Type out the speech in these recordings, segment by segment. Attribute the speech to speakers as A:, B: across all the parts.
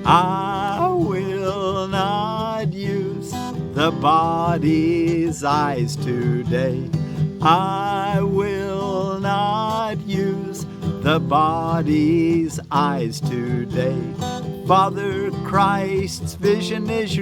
A: I will not use the body's eyes today. I will not use the body's eyes today. Father, Christ's vision is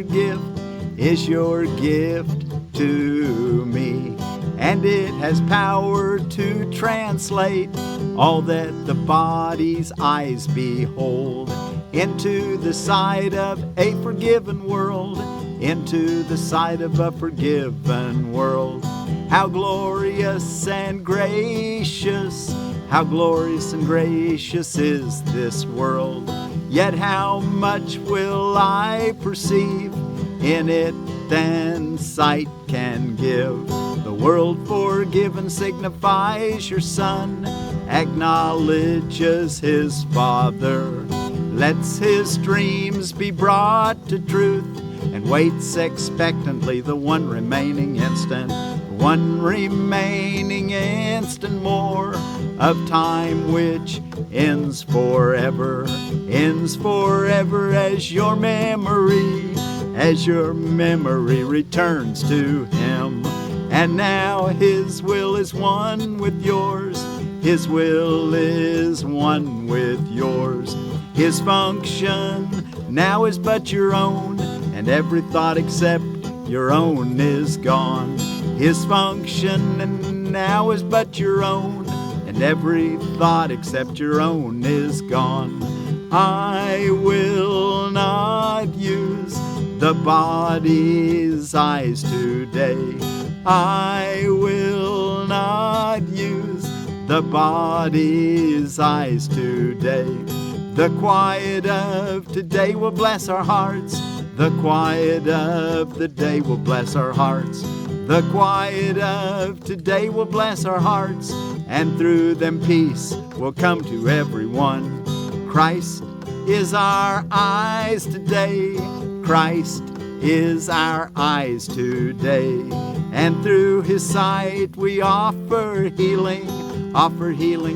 A: your gift to me. And it has power to translate all that the body's eyes behold into the sight of a forgiven world, into the sight of a forgiven world. How glorious and gracious, how glorious and gracious is this world. Yet how much will I perceive in it than sight can give. The world forgiven signifies your Son, acknowledges his Father, lets his dreams be brought to truth, and waits expectantly the one remaining instant more of time which ends forever as your memory returns to him. And now his will is one with yours, his will is one with yours. His function now is but your own, and every thought except your own is gone. His function now is but your own, and every thought except your own is gone. I will not use the body's eyes today. I will not use the body's eyes today. The quiet of today will bless our hearts. The quiet of the day will bless our hearts. The quiet of today will bless our hearts, and through them peace will come to everyone. Christ is our eyes today. Christ is our eyes today. And through his sight we offer healing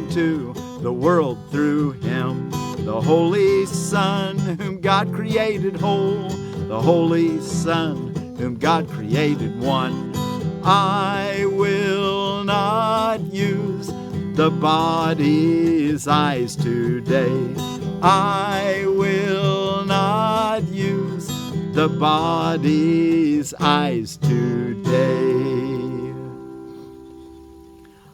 A: to the world through him. The Holy Son whom God created whole, the Holy Son whom God created one. I will not use the body's eyes today. I will not use the body's eyes today.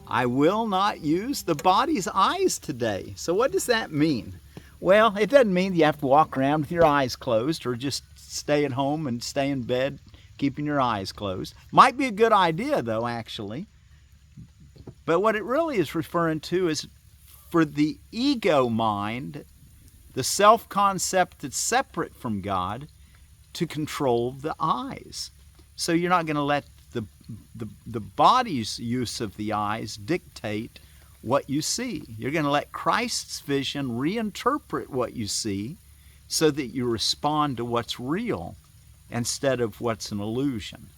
A: I will not use the body's eyes today. So what does that mean? Well, it doesn't mean you have to walk around with your eyes closed or just stay at home and stay in bed keeping your eyes closed. Might be a good idea, though, actually. But what it really is referring to is for the ego mind, the self-concept that's separate from God, to control the eyes. So you're not going to let the body's use of the eyes dictate what you see. You're going to let Christ's vision reinterpret what you see so that you respond to what's real instead of what's an illusion.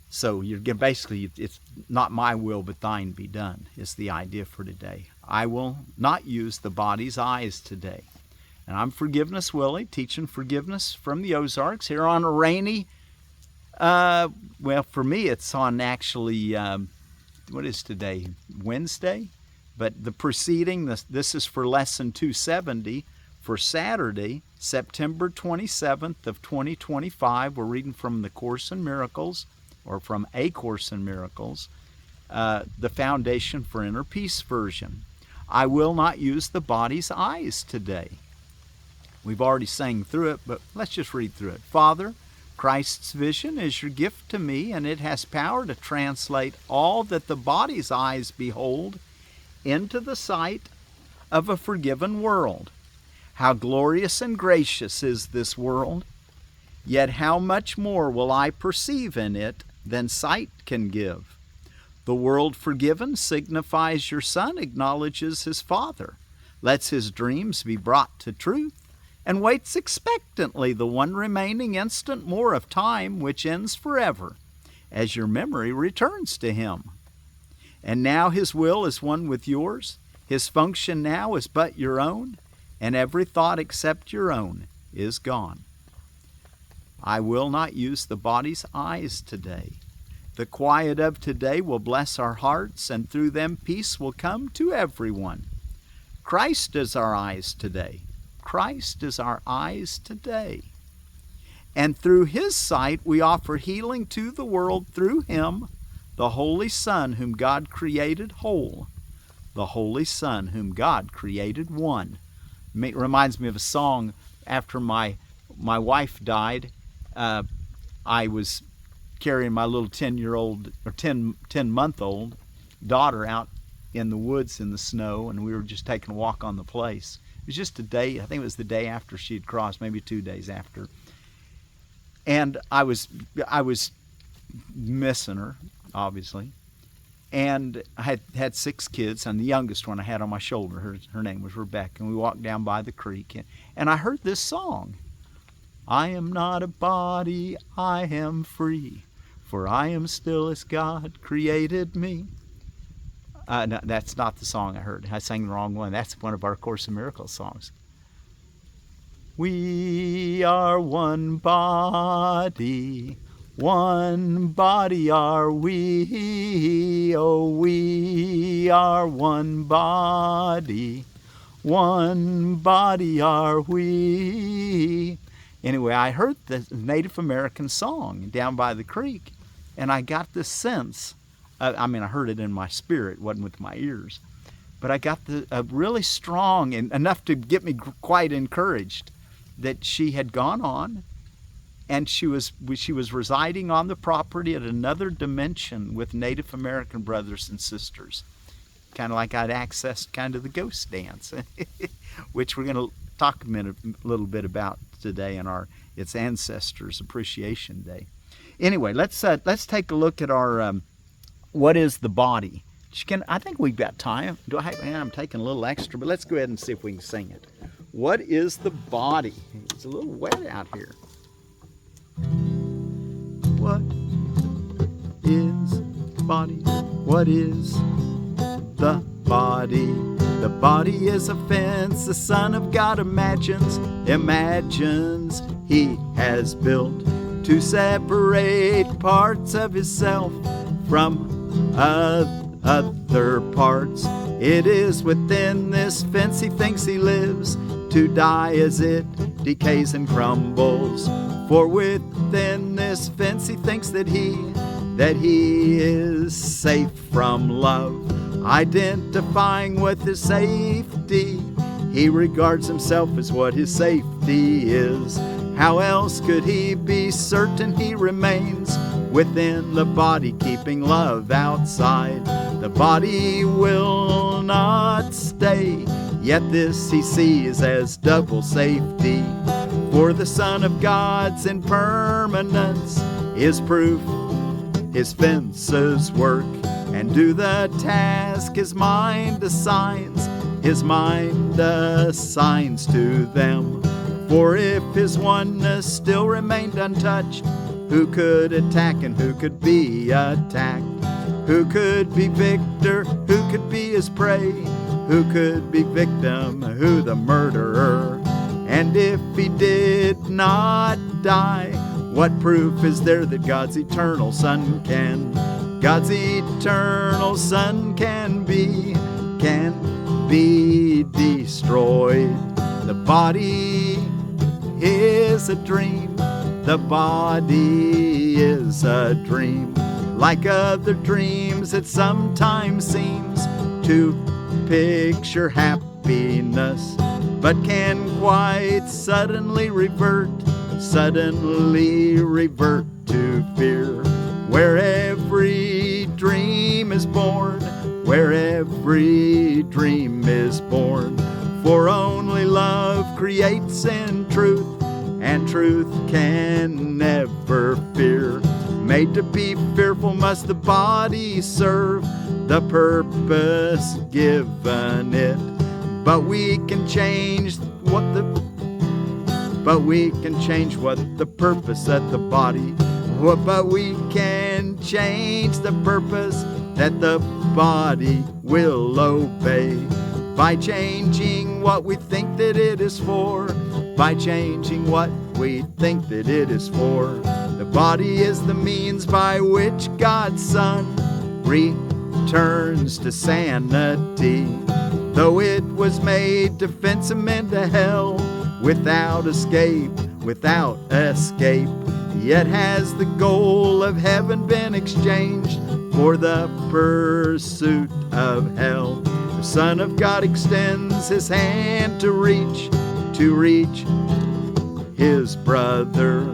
A: So you're basically, it's not my will but thine be done is the idea for today. I will not use the body's eyes today. And I'm Forgiveness Willie, teaching forgiveness from the Ozarks here on a rainy, well, for me it's on actually, what is today? Wednesday? But the preceding, this is for lesson 270 for Saturday, September 27th of 2025. We're reading from the Course in Miracles, or from A Course in Miracles, the Foundation for Inner Peace version. I will not use the body's eyes today. We've already sang through it, but let's just read through it. Father, Christ's vision is your gift to me, and it has power to translate all that the body's eyes behold into the sight of a forgiven world. How glorious and gracious is this world, yet how much more will I perceive in it than sight can give. The world forgiven signifies your Son acknowledges his Father, lets his dreams be brought to truth, and waits expectantly the one remaining instant more of time which ends forever, as your memory returns to him. And now his will is one with yours, his function now is but your own, and every thought except your own is gone. I will not use the body's eyes today. The quiet of today will bless our hearts, and through them peace will come to everyone. Christ is our eyes today. Christ is our eyes today. And through His sight we offer healing to the world through Him, the Holy Son whom God created whole, the Holy Son whom God created one. It reminds me of a song after my wife died. I was carrying my little 10-year-old or 10-month-old daughter out in the woods in the snow, and we were just taking a walk on the place. It was just a day, I think it was the day after she had crossed, maybe 2 days after. And I was missing her, obviously. And I had 6 kids, and the youngest one I had on my shoulder, her name was Rebecca, and we walked down by the creek, and I heard this song. I am not a body, I am free, for I am still as God created me. No, that's not the song I heard. I sang the wrong one. That's one of our Course in Miracles songs. We are one body are we. Oh, we are one body are we. Anyway, I heard the Native American song down by the creek, and I got this sense. I heard it in my spirit, it wasn't with my ears. But I got a really strong, and enough to get me quite encouraged, that she had gone on, and she was residing on the property at another dimension with Native American brothers and sisters. Kind of like I'd accessed kind of the ghost dance, which we're going to talk a little bit about today in it's Ancestors Appreciation Day. Anyway, let's take a look at our what is the body. I think we've got time. I'm taking a little extra, but let's go ahead and see if we can sing it. What is the body? It's a little wet out here. What is body? What is the body? The body is a fence the Son of God imagines He has built to separate parts of Himself from other parts. It is within this fence He thinks He lives, to die as it decays and crumbles. For within this fence He thinks that he is safe from love. Identifying with His safety, He regards Himself as what His safety is. How else could He be certain He remains within the body, keeping love outside? The body will not stay, yet this He sees as double safety. For the Son of God's impermanence is proof His fences work and do the task His mind assigns to them. For if His oneness still remained untouched, who could attack and who could be attacked? Who could be victor? Who could be His prey? Who could be victim? Who the murderer? And if He did not die, what proof is there that God's eternal Son can be destroyed? The body is a dream. The body is a dream. Like other dreams, it sometimes seems to picture happiness, but can quite suddenly revert to fear. Where every dream is born, for only love creates in truth, and truth can never fear. Made to be fearful must the body serve the purpose given it. But we can change what the purpose of the body. But we can change the purpose that the body will obey. by changing what we think that it is for, by changing what we think that it is for. The body is the means by which God's Son returns to sanity. Though it was made to fence him into hell, without escape, yet has the goal of heaven been exchanged for the pursuit of hell. The Son of God extends his hand to reach his brother,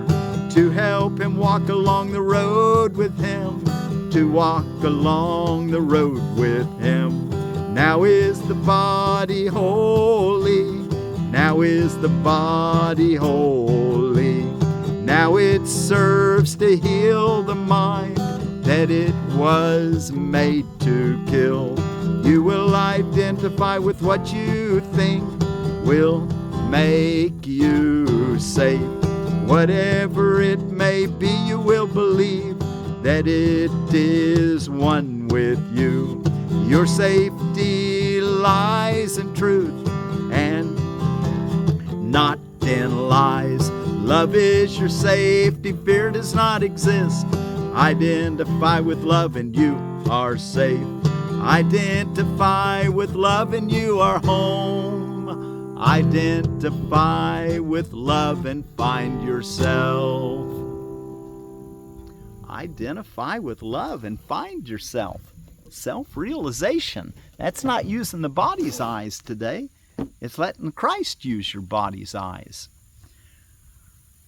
A: to help him walk along the road with him, to walk along the road with him. Now is the body holy, now is the body holy. Now it serves to heal the mind that it was made to kill. You will identify with what you think will make you safe. Whatever it may be, you will believe that it is one with you. Your safety lies in truth and not in lies. Love is your safety, fear does not exist. Identify with love and you are safe. Identify with love and you are home. Identify with love and find yourself. Identify with love and find yourself. Self-realization. That's not using the body's eyes today. It's letting Christ use your body's eyes.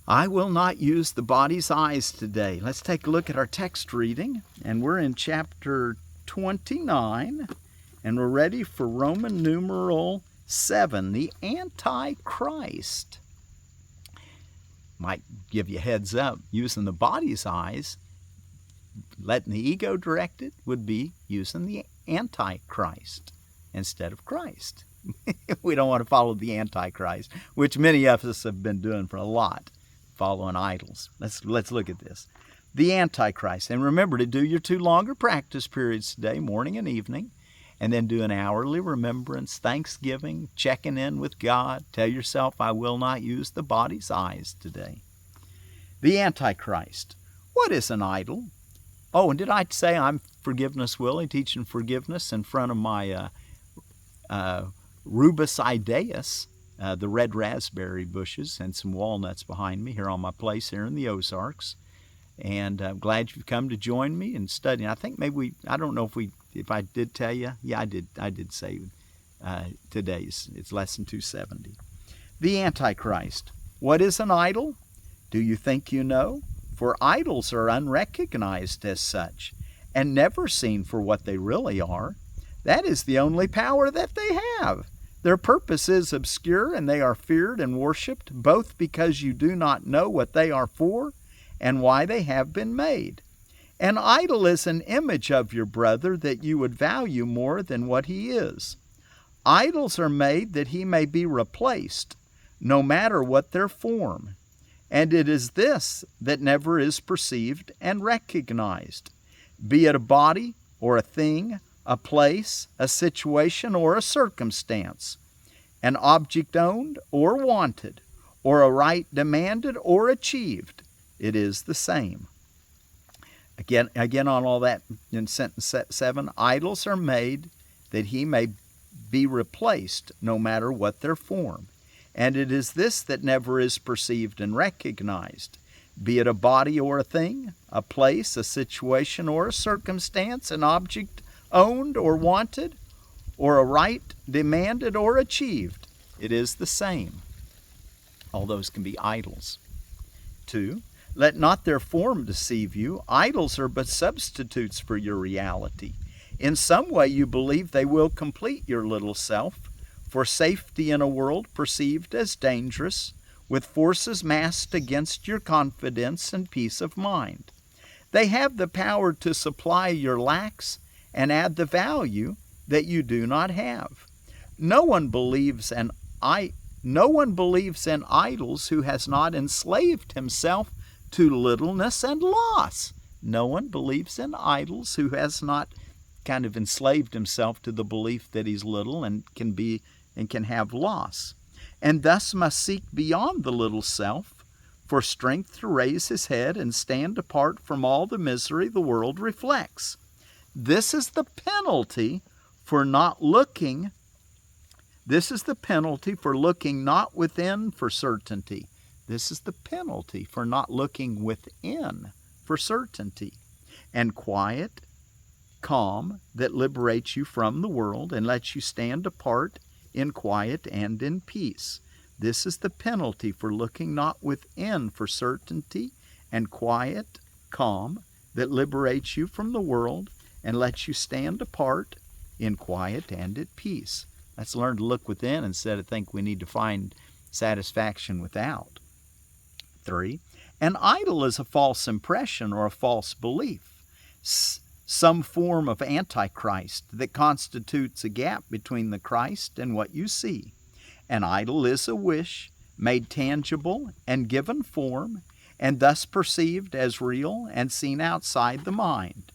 A: I will not use the body's eyes today. Let's take a look at our text reading, and we're in chapter 29, and we're ready for Roman numeral 7, the Antichrist. Might give you a heads up, using the body's eyes, letting the ego direct it would be using the Antichrist instead of Christ. We don't want to follow the Antichrist, which many of us have been doing for a lot, following idols. Let's look at this. The Antichrist. And remember to do your 2 longer practice periods today, morning and evening, and then do an hourly remembrance, thanksgiving, checking in with God. Tell yourself, I will not use the body's eyes today. The Antichrist. What is an idol? Oh, and did I say I'm Forgiveness Willie, teaching forgiveness in front of my Rubus idaeus, the red raspberry bushes, and some walnuts behind me here on my place here in the Ozarks. And I'm glad you've come to join me in studying. I think maybe I don't know if I did tell you. Yeah, I did say today's. It's lesson 270. The Antichrist. What is an idol? Do you think you know? For idols are unrecognized as such, and never seen for what they really are. That is the only power that they have. Their purpose is obscure, and they are feared and worshipped, both because you do not know what they are for and why they have been made. An idol is an image of your brother that you would value more than what he is. Idols are made that he may be replaced, no matter what their form. And it is this that never is perceived and recognized, be it a body or a thing, a place, a situation, or a circumstance, an object owned or wanted, or a right demanded or achieved. It is the same. Again on all that in sentence 7, idols are made that he may be replaced, no matter what their form. And it is this that never is perceived and recognized, be it a body or a thing, a place, a situation, or a circumstance, an object owned or wanted, or a right demanded or achieved. It is the same. All those can be idols. 2, let not their form deceive you. Idols are but substitutes for your reality. In some way you believe they will complete your little self, for safety in a world perceived as dangerous, with forces massed against your confidence and peace of mind. They have the power to supply your lacks and add the value that you do not have. No one believes in idols who has not enslaved himself to littleness and loss. No one believes in idols who has not kind of enslaved himself to the belief that he's little and can have loss, and thus must seek beyond the little self for strength to raise his head and stand apart from all the misery the world reflects. This is the penalty for not looking. This is the penalty for looking not within for certainty. This is the penalty for not looking within for certainty. And quiet, calm, that liberates you from the world and lets you stand apart in quiet and in peace. This is the penalty for looking not within for certainty, and quiet, calm, that liberates you from the world and lets you stand apart in quiet and at peace. Let's learn to look within instead of think we need to find satisfaction without. 3. An idol is a false impression or a false belief, some form of Antichrist that constitutes a gap between the Christ and what you see. An idol is a wish made tangible and given form, and thus perceived as real and seen outside the mind.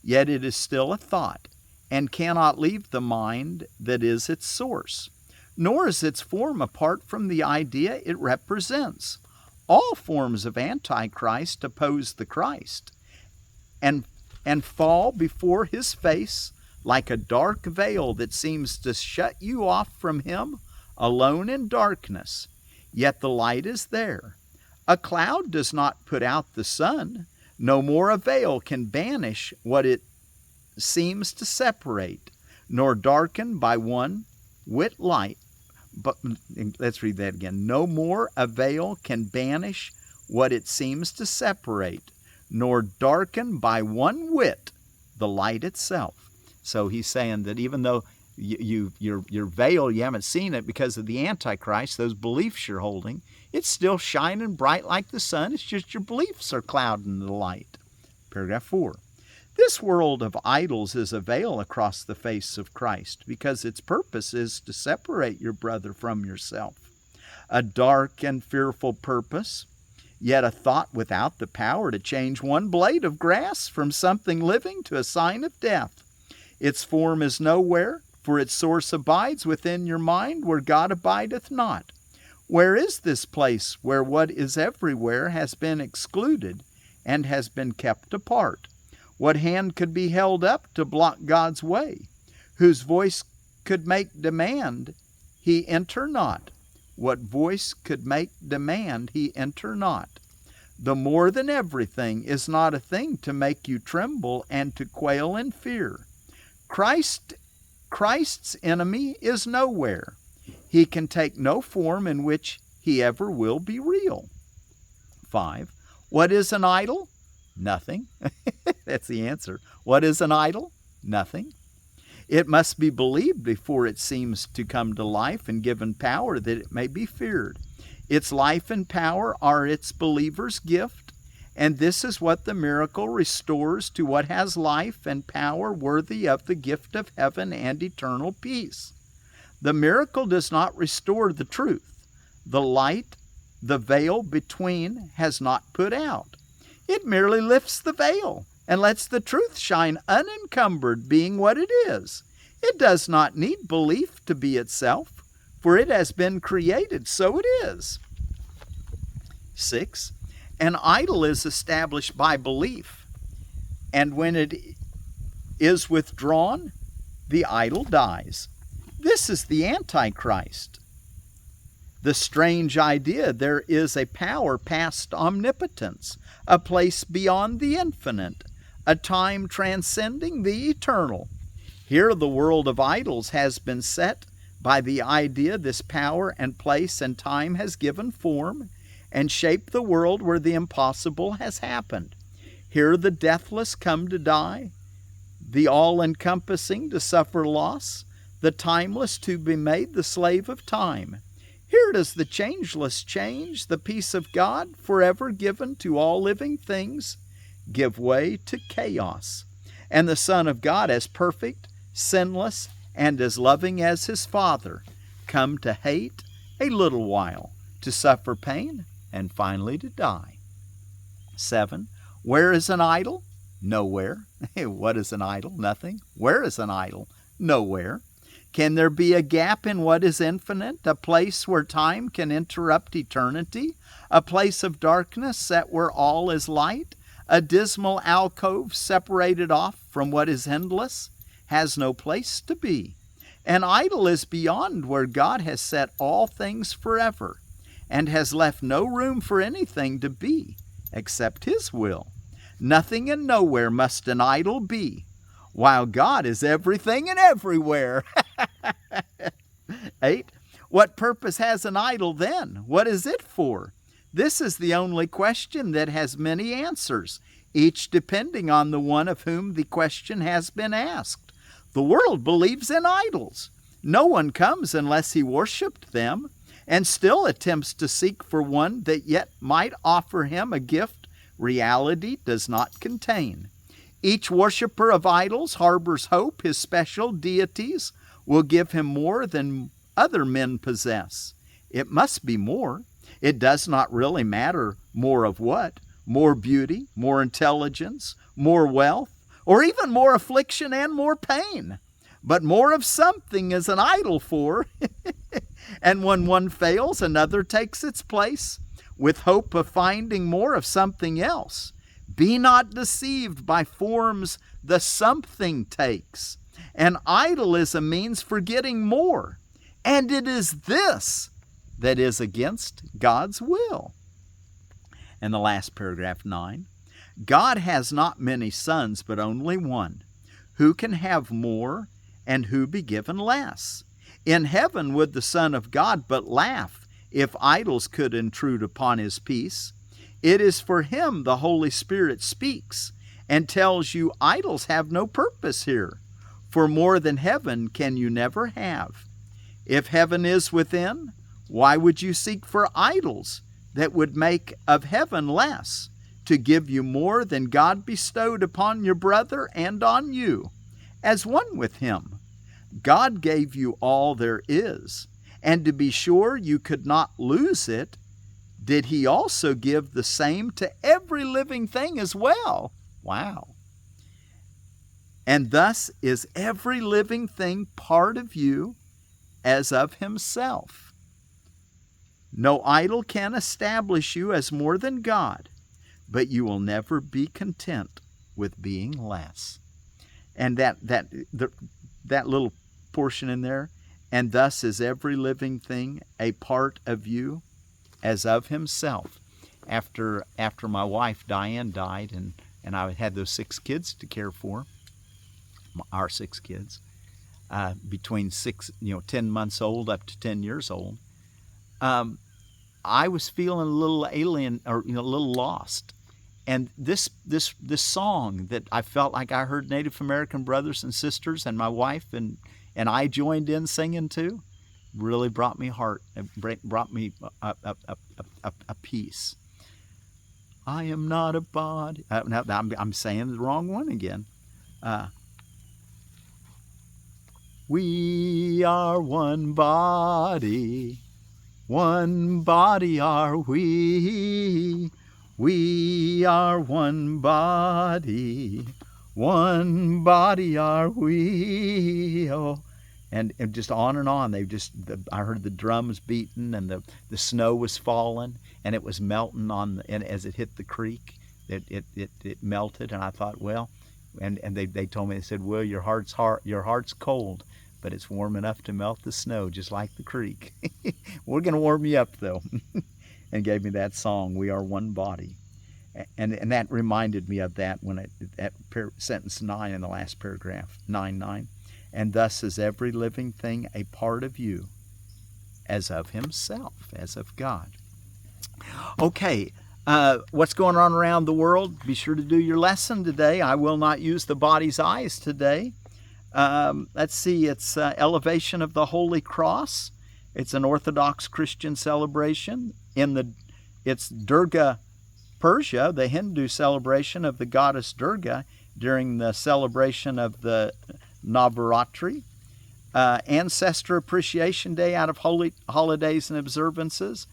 A: Yet it is still a thought, and cannot leave the mind that is its source, nor is its form apart from the idea it represents. All forms of Antichrist oppose the Christ, and fall before his face like a dark veil that seems to shut you off from him, alone in darkness. Yet the light is there. A cloud does not put out the sun. No more a veil can banish what it seems to separate, nor darken by one whit light. But let's read that again. No more a veil can banish what it seems to separate, nor darken by one whit the light itself. So he's saying that even though your veil, you haven't seen it because of the Antichrist, those beliefs you're holding, it's still shining bright like the sun. It's just your beliefs are clouding the light. Paragraph 4. This world of idols is a veil across the face of Christ because its purpose is to separate your brother from yourself. A dark and fearful purpose, yet a thought without the power to change one blade of grass from something living to a sign of death. Its form is nowhere, for its source abides within your mind where God abideth not. Where is this place where what is everywhere has been excluded and has been kept apart? What hand could be held up to block God's way? Whose voice could make demand he enter not? What voice could make demand he enter not? The more than everything is not a thing to make you tremble and to quail in fear. Christ's enemy is nowhere. He can take no form in which he ever will be real. 5. What is an idol? Nothing. That's the answer. What is an idol? Nothing. It must be believed before it seems to come to life and given power that it may be feared. Its life and power are its believer's gift, and this is what the miracle restores to what has life and power worthy of the gift of heaven and eternal peace. The miracle does not restore the truth. The light, the veil between, has not put out. It merely lifts the veil and lets the truth shine unencumbered, being what it is. It does not need belief to be itself, for it has been created, so it is. 6. An idol is established by belief, and when it is withdrawn, the idol dies. This is the Antichrist. The strange idea there is a power past omnipotence, a place beyond the infinite, a time transcending the eternal. Here the world of idols has been set by the idea this power and place and time has given form and shaped the world where the impossible has happened. Here the deathless come to die, the all-encompassing to suffer loss, the timeless to be made the slave of time. Here does the changeless change, the peace of God, forever given to all living things, give way to chaos, and the Son of God, as perfect, sinless, and as loving as his Father, come to hate a little while, to suffer pain, and finally to die. 7. Where is an idol? Nowhere. What is an idol? Nothing. Where is an idol? Nowhere. Can there be a gap in what is infinite, a place where time can interrupt eternity, a place of darkness set where all is light, a dismal alcove separated off from what is endless, has no place to be? An idol is beyond where God has set all things forever, and has left no room for anything to be except His will. Nothing and nowhere must an idol be, while God is everything and everywhere. 8. What purpose has an idol then? What is it for? This is the only question that has many answers, each depending on the one of whom the question has been asked. The world believes in idols. No one comes unless he worshipped them, and still attempts to seek for one that yet might offer him a gift reality does not contain. Each worshiper of idols harbors hope his special deities will give him more than other men possess. It must be more. It does not really matter more of what. More beauty, more intelligence, more wealth, or even more affliction and more pain. But more of something is an idol for. And when one fails, another takes its place, with hope of finding more of something else. Be not deceived by forms the something takes. An idol is a means for getting more, and it is this that is against God's will. And the last paragraph, 9. God has not many sons, but only one. Who can have more, and who be given less? In heaven would the Son of God but laugh if idols could intrude upon His peace. It is for Him the Holy Spirit speaks and tells you idols have no purpose here, for more than heaven can you never have. If heaven is within, why would you seek for idols that would make of heaven less, to give you more than God bestowed upon your brother and on you, as one with Him? God gave you all there is, and to be sure you could not lose it, did He also give the same to every living thing as well? Wow. And thus is every living thing part of you as of Himself. No idol can establish you as more than God, but you will never be content with being less. And that little portion in there, and thus is every living thing a part of you as of Himself. After my wife Diane died, and I had those 6 kids to care for, our 6 kids, between 10 months old up to 10 years old, I was feeling a little alien, or a little lost. And this song that I felt like I heard Native American brothers and sisters and my wife and I joined in singing too, really brought me a peace. I am not a body. Now I'm saying the wrong one again. We are one body are we. We are one body are we. Oh. And just on and on. I heard the drums beating, and the snow was falling, and it was melting and as it hit the creek, it melted. And I thought, well, and they told me, they said, well, your heart's cold, but it's warm enough to melt the snow, just like the creek. We're going to warm you up, though. And gave me that song, We Are One Body. And that reminded me of that when sentence 9 in the last paragraph, 9:9. And thus is every living thing a part of you, as of Himself, as of God. Okay, what's going on around the world? Be sure to do your lesson today. I will not use the body's eyes today. Let's see, it's Elevation of the Holy Cross. It's an Orthodox Christian celebration. It's Durga, Persia, the Hindu celebration of the goddess Durga during the celebration of the Navratri. Ancestor Appreciation Day out of Holidays and Observances.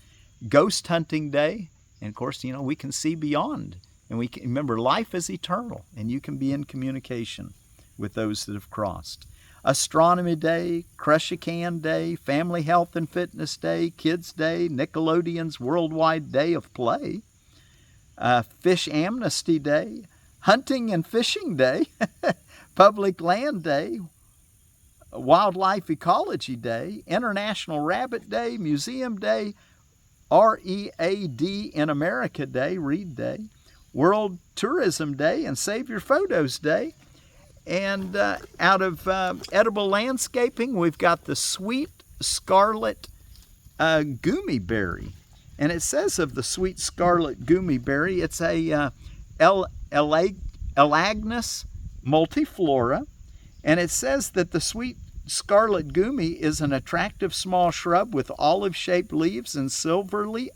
A: Ghost Hunting Day. And of course, we can see beyond And we can remember, life is eternal, and you can be in communication with those that have crossed. Astronomy Day, Crush a Can Day, Family Health and Fitness Day, Kids Day, Nickelodeon's Worldwide Day of Play, Fish Amnesty Day, Hunting and Fishing Day, Public Land Day, Wildlife Ecology Day, International Rabbit Day, Museum Day, READ in America Day, Read Day, World Tourism Day, and Save Your Photos Day. And out of edible landscaping, we've got the sweet scarlet Goumi berry. And it says of the sweet scarlet Goumi berry, it's a Elagnus multiflora. And it says that the sweet scarlet Goumi is an attractive small shrub with olive-shaped leaves and silvery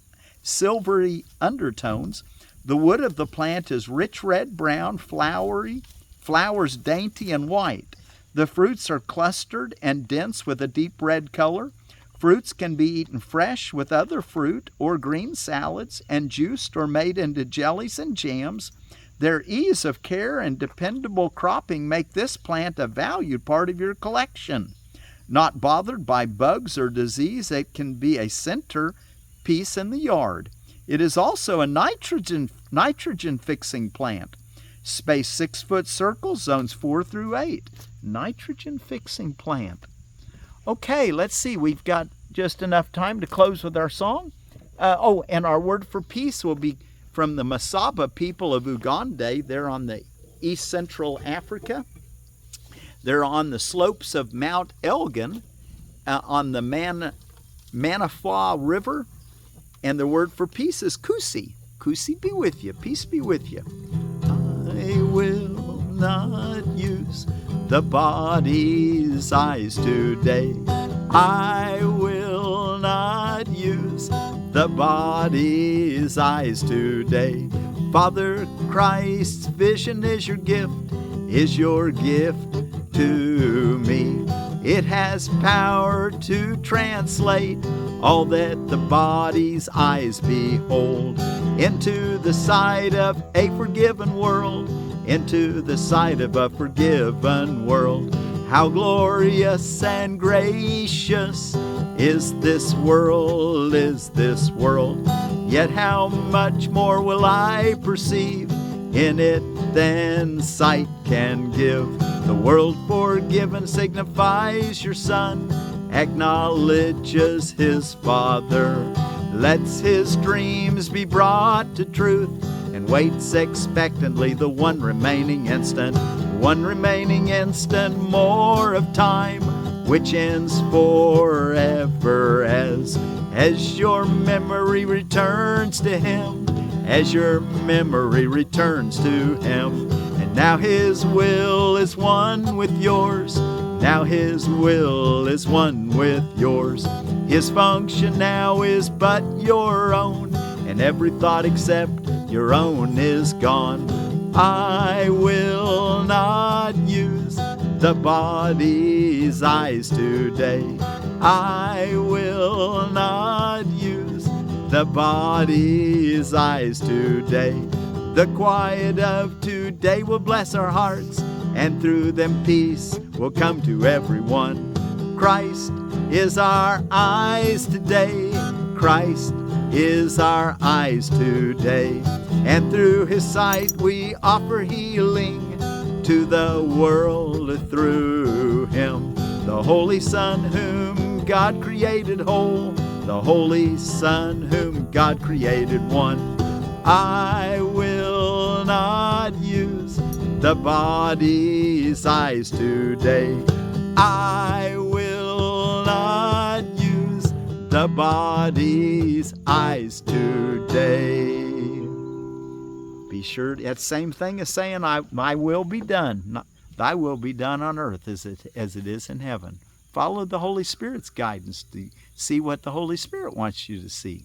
A: undertones. The wood of the plant is rich red-brown, flowery, flowers dainty and white. The fruits are clustered and dense with a deep red color. Fruits can be eaten fresh with other fruit or green salads and juiced or made into jellies and jams. Their ease of care and dependable cropping make this plant a valued part of your collection. Not bothered by bugs or disease, it can be a centerpiece in the yard. It is also a nitrogen-fixing plant. Space 6-foot circles, zones 4 through 8. Nitrogen-fixing plant. Okay, let's see. We've got just enough time to close with our song. And our word for peace will be from the Masaba people of Uganda. They're on the East Central Africa. They're on the slopes of Mount Elgin on the Manafwa River. And the word for peace is Koosi. Koosi be with you. Peace be with you. I will not use the body's eyes today. I will not use the body's eyes today. Father Christ's vision is your gift to me. It has power to translate all that the body's eyes behold into the sight of a forgiven world, into the sight of a forgiven world. How glorious and gracious is this world, Yet how much more will I perceive in it than sight can give. The world forgiven signifies your Son, acknowledges his Father, lets his dreams be brought to truth, and waits expectantly the one remaining instant more of time, which ends forever as your memory returns to him, as your memory returns to him. And now his will is one with yours, now his will is one with yours. His function now is but your own, and every thought except your own is gone. I will not use the body's eyes today. I will not use the body's eyes today. The quiet of today will bless our hearts, and through them peace will come to everyone. Christ is our eyes today. Christ is our eyes today. And through his sight we offer healing to the world through him. The Holy Son whom God created whole, the Holy Son whom God created one. I will not use the body's eyes today. I will not use the body's eyes today. Be sure, that same thing as saying, my will be done. Thy will be done on earth as it is in heaven. Follow the Holy Spirit's guidance to see what the Holy Spirit wants you to see.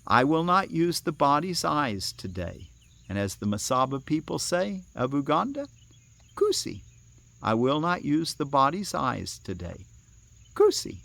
A: I will not use the body's eyes today. And as the Masaba people say of Uganda, Koosi. I will not use the body's eyes today. Koosi.